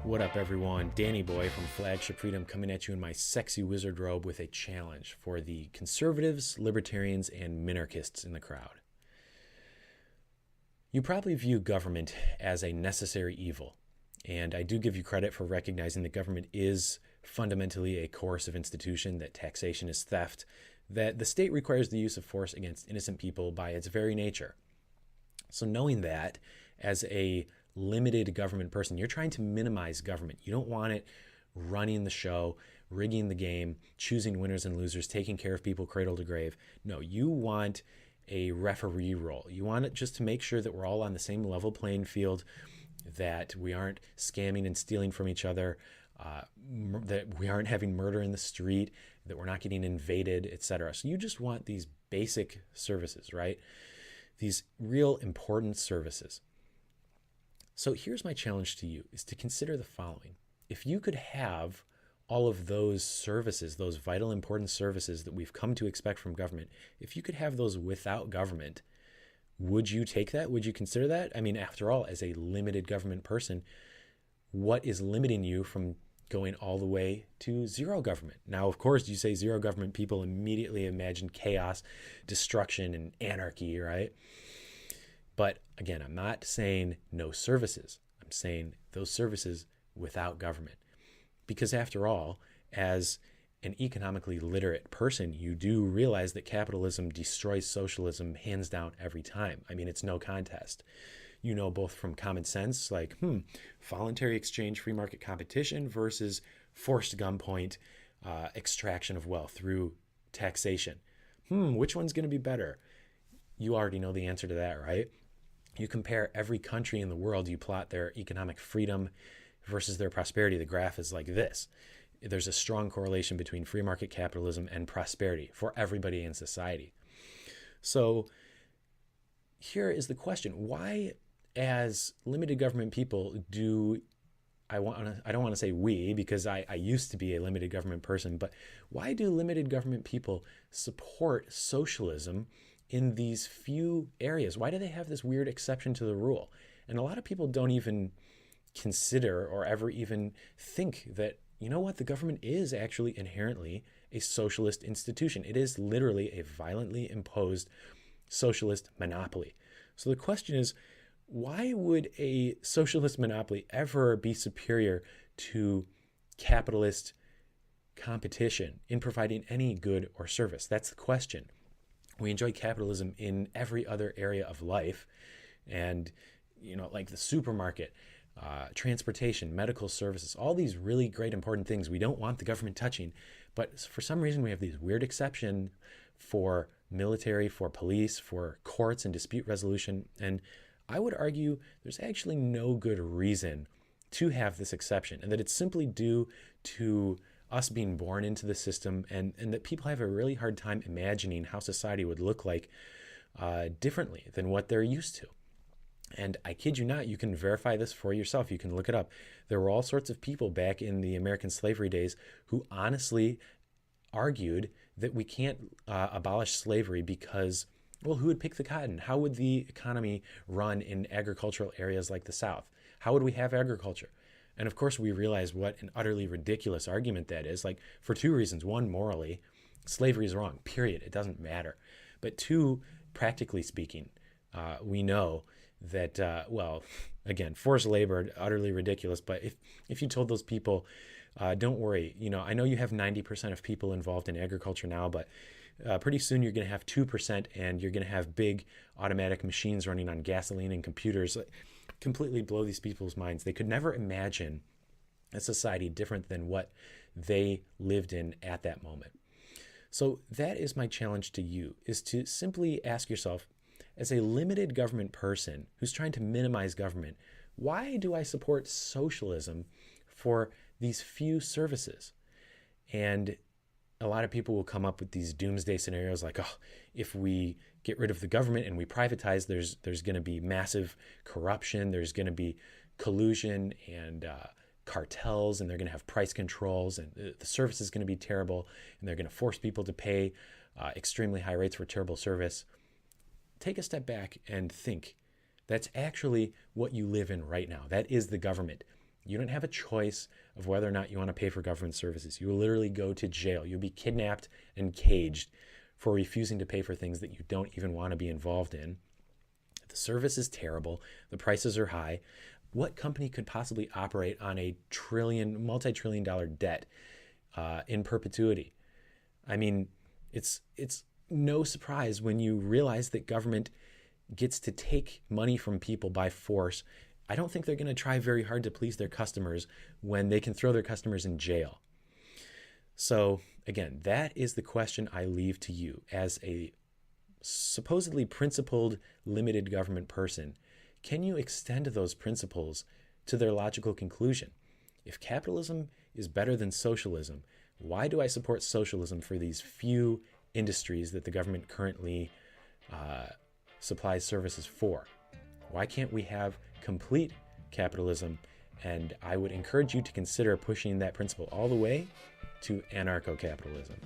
What up, everyone? Danny Boy from Flagship Freedom coming at you in my sexy wizard robe with a challenge for the conservatives, libertarians, and minarchists in the crowd. You probably view government as a necessary evil, and I do give you credit for recognizing that government is fundamentally a coercive institution, that taxation is theft, that the state requires the use of force against innocent people by its very nature. So knowing that, as a limited government person, you're trying to minimize government. You don't want it running the show, rigging the game, choosing winners and losers, taking care of people cradle to grave. No, you want a referee role. You want it just to make sure that we're all on the same level playing field, that we aren't scamming and stealing from each other, that we aren't having murder in the street, that we're not getting invaded, etc. So you just want these basic services, right? These real important services. So here's my challenge to you, is to consider the following. If you could have all of those services, those vital important services that we've come to expect from government, if you could have those without government, would you take that? Would you consider that? I mean, after all, as a limited government person, what is limiting you from going all the way to zero government? Now, of course, you say zero government, people immediately imagine chaos, destruction, and anarchy, right? But again, I'm not saying no services. I'm saying those services without government. Because after all, as an economically literate person, you do realize that capitalism destroys socialism hands down every time. I mean, it's no contest. You know, both from common sense, like, voluntary exchange, free market competition versus forced gunpoint extraction of wealth through taxation. Which one's going to be better? You already know the answer to that, right? You compare every country in the world, you plot their economic freedom versus their prosperity. The graph is like this. There's a strong correlation between free market capitalism and prosperity for everybody in society. So here is the question. Why, as limited government people, I don't want to say we, because I used to be a limited government person, but why do limited government people support socialism in these few areas? Why do they have this weird exception to the rule? And a lot of people don't even consider or ever even think that, you know what, the government is actually inherently a socialist institution. It is literally a violently imposed socialist monopoly. So the question is, why would a socialist monopoly ever be superior to capitalist competition in providing any good or service? That's the question. We enjoy capitalism in every other area of life, and like the supermarket, transportation, medical services, all these really great important things we don't want the government touching. But for some reason we have these weird exceptions for military, for police, for courts and dispute resolution. And I would argue there's actually no good reason to have this exception, and that it's simply due to us being born into the system, and that people have a really hard time imagining how society would look like differently than what they're used to. And I kid you not, you can verify this for yourself. You can look it up. There were all sorts of people back in the American slavery days who honestly argued that we can't abolish slavery because, well, who would pick the cotton? How would the economy run in agricultural areas like the South? How would we have agriculture? And of course, we realize what an utterly ridiculous argument that is. Like, for two reasons. One, morally, slavery is wrong, period. It doesn't matter. But two, practically speaking, we know that, again, forced labor, utterly ridiculous. But if you told those people, don't worry, I know you have 90% of people involved in agriculture now, but pretty soon you're going to have 2%, and you're going to have big automatic machines running on gasoline and computers. Completely blow these people's minds. They could never imagine a society different than what they lived in at that moment. So that is my challenge to you, is to simply ask yourself, as a limited government person who's trying to minimize government, why do I support socialism for these few services? And a lot of people will come up with these doomsday scenarios like, if we get rid of the government and we privatize, there's going to be massive corruption, there's going to be collusion and cartels, and they're going to have price controls, and the service is going to be terrible, and they're going to force people to pay extremely high rates for terrible service. Take a step back and think. That's actually what you live in right now. That is the government. You don't have a choice of whether or not you want to pay for government services. You will literally go to jail. You'll be kidnapped and caged for refusing to pay for things that you don't even want to be involved in. The service is terrible. The prices are high. What company could possibly operate on a multi-trillion dollar debt in perpetuity? I mean, it's no surprise when you realize that government gets to take money from people by force. I don't think they're going to try very hard to please their customers when they can throw their customers in jail. So again, that is the question I leave to you as a supposedly principled, limited government person. Can you extend those principles to their logical conclusion? If capitalism is better than socialism, why do I support socialism for these few industries that the government currently supplies services for? Why can't we have complete capitalism? And I would encourage you to consider pushing that principle all the way to anarcho-capitalism.